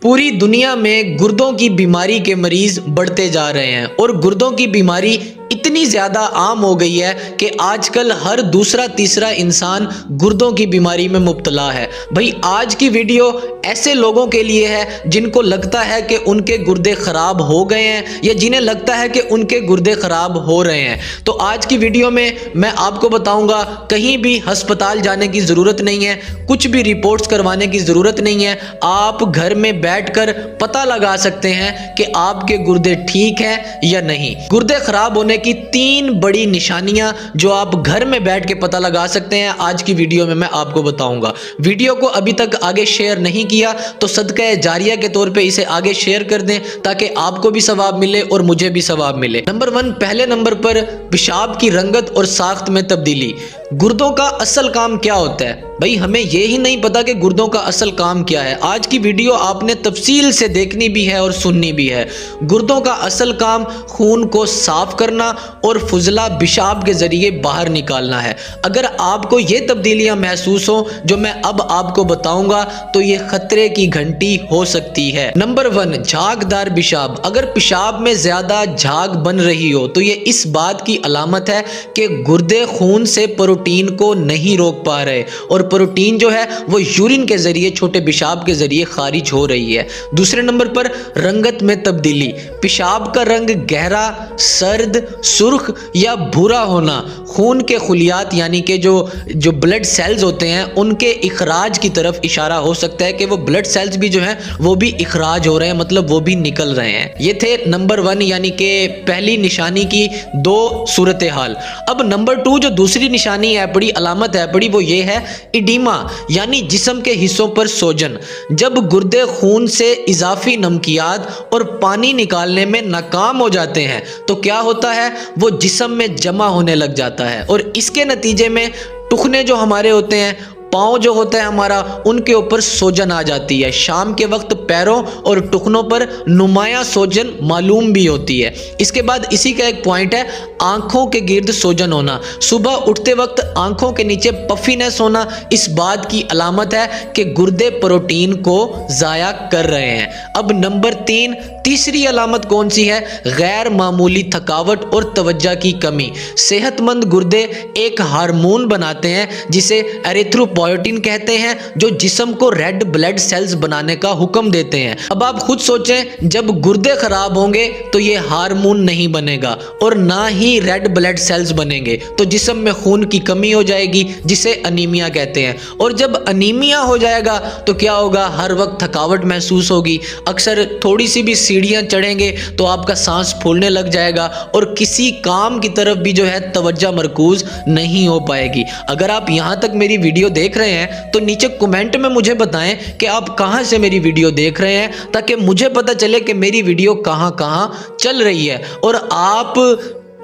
पूरी दुनिया में गुर्दों की बीमारी के मरीज बढ़ते जा रहे हैं और गुर्दों की बीमारी इतनी ज़्यादा आम हो गई है कि आजकल हर दूसरा तीसरा इंसान गुर्दों की बीमारी में मुब्तला है। भाई आज की वीडियो ऐसे लोगों के लिए है जिनको लगता है कि उनके गुर्दे ख़राब हो गए हैं या जिन्हें लगता है कि उनके गुर्दे ख़राब हो रहे हैं। तो आज की वीडियो में मैं आपको बताऊंगा कहीं भी अस्पताल जाने की ज़रूरत नहीं है, कुछ भी रिपोर्ट्स करवाने की ज़रूरत नहीं है। आप घर में बैठकर पता लगा सकते हैं कि आपके गुर्दे ठीक हैं या नहीं। गुर्दे ख़राब होने की 3 बड़ी निशानियां जो आप घर में बैठ के पता लगा सकते हैं, आज की वीडियो में मैं आपको बताऊंगा। वीडियो को अभी तक आगे शेयर नहीं किया तो सदका जारिया के तौर पे इसे आगे शेयर कर दें ताकि आपको भी सवाब मिले और मुझे भी सवाब मिले। नंबर 1, पहले नंबर पर पेशाब की रंगत और साख्त में तब्दीली। गुर्दों का असल काम क्या होता है? भाई हमें ये ही नहीं पता कि गुर्दों का असल काम क्या है। आज की वीडियो आपने तफसील से देखनी भी है और सुननी भी है। गुर्दों का असल काम खून को साफ करना और फुजला पेशाब के जरिए बाहर निकालना है। अगर आपको ये तब्दीलियां महसूस हो जो मैं अब आपको बताऊंगा तो ये खतरे की घंटी हो सकती है। नंबर 1, झागदार पेशाब। अगर पेशाब में ज्यादा झाग बन रही हो तो ये इस बात की अलामत है कि गुर्दे खून से प्रोटीन को नहीं रोक पा रहे और प्रोटीन जो है वो यूरिन के जरिए छोटे पेशाब के जरिए खारिज हो रही है। दूसरे नंबर पर रंगत में तब्दीली। पेशाब का रंग गहरा, सर्द, सुर्ख या भूरा होना खून के खुलियात यानी कि जो ब्लड सेल्स होते हैं उनके इखराज की तरफ इशारा हो सकता है कि वो ब्लड सेल्स भी जो हैं वो भी इखराज हो रहे हैं, मतलब वो भी निकल रहे हैं। ये थे नंबर 1 यानी कि पहली निशानी की 2 सूरत हाल। अब नंबर 2 जो दूसरी निशानी है पड़ी, अलामत है पड़ी, वो ये है इडीमा यानी जिस्म के हिस्सों पर सोजन। जब गुर्दे खून से इजाफी नमकियात और पानी निकालने में नाकाम हो जाते हैं तो क्या होता है, वो जिस्म में जमा होने लग जाता है और इसके नतीजे में टुकने जो हमारे होते हैं, पाँव जो होता है हमारा, उनके ऊपर सोजन आ जाती है। शाम के वक्त पैरों और टुकनों पर नुमाया सोजन मालूम भी होती है। इसके बाद इसी का एक पॉइंट है आंखों के गिर्द सोजन होना। सुबह उठते वक्त आंखों के नीचे पफीनेस होना इस बात की अलामत है कि गुर्दे प्रोटीन को ज़ाया कर रहे हैं। अब नंबर 3, तीसरी अलामत कौन सी है? गैर मामूली थकावट और तवज्जो की कमी। सेहतमंद गुर्दे एक हार्मोन बनाते हैं जिसे एरिथ्रोपोएटिन कहते हैं जो जिस्म को रेड ब्लड सेल्स बनाने का हुक्म देते हैं। अब आप खुद सोचें, जब गुर्दे खराब होंगे तो ये हार्मोन नहीं बनेगा और ना ही रेड ब्लड सेल्स बनेंगे, तो जिस्म में खून की कमी हो जाएगी जिसे अनीमिया कहते हैं। और जब अनीमिया हो जाएगा तो क्या होगा, हर वक्त थकावट महसूस होगी। अक्सर थोड़ी सी भी सीढ़ियां चढ़ेंगे तो आपका सांस फूलने लग जाएगा और किसी काम की तरफ भी जो है तवज्जो मरकूज नहीं हो पाएगी। अगर आप यहां तक मेरी वीडियो देख रहे हैं तो नीचे कमेंट में मुझे बताएं कि आप कहां से मेरी वीडियो देख रहे हैं ताकि मुझे पता चले कि मेरी वीडियो कहां कहां चल रही है और आप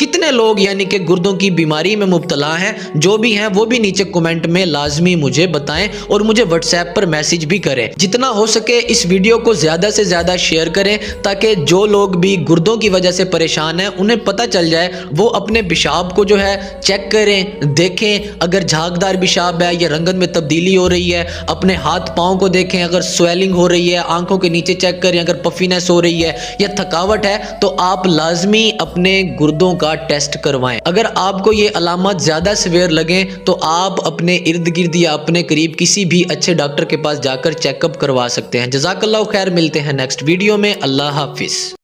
कितने लोग यानी कि गुर्दों की बीमारी में मुब्तला हैं। जो भी हैं वो भी नीचे कमेंट में लाजमी मुझे बताएं और मुझे व्हाट्सएप पर मैसेज भी करें। जितना हो सके इस वीडियो को ज़्यादा से ज़्यादा शेयर करें ताकि जो लोग भी गुर्दों की वजह से परेशान हैं उन्हें पता चल जाए, वो अपने पेशाब को जो है चेक करें, देखें अगर झागदार पेशाब है या रंगत में तब्दीली हो रही है। अपने हाथ पाँव को देखें, अगर स्वेलिंग हो रही है, आंखों के नीचे चेक करें अगर पफीनेस हो रही है या थकावट है तो आप लाजमी अपने गुर्दों का टेस्ट करवाएं। अगर आपको ये अलामत ज्यादा सीवियर लगे तो आप अपने इर्द गिर्द या अपने करीब किसी भी अच्छे डॉक्टर के पास जाकर चेकअप करवा सकते हैं। जज़ाकल्लाह खैर, मिलते हैं नेक्स्ट वीडियो में। अल्लाह हाफिज।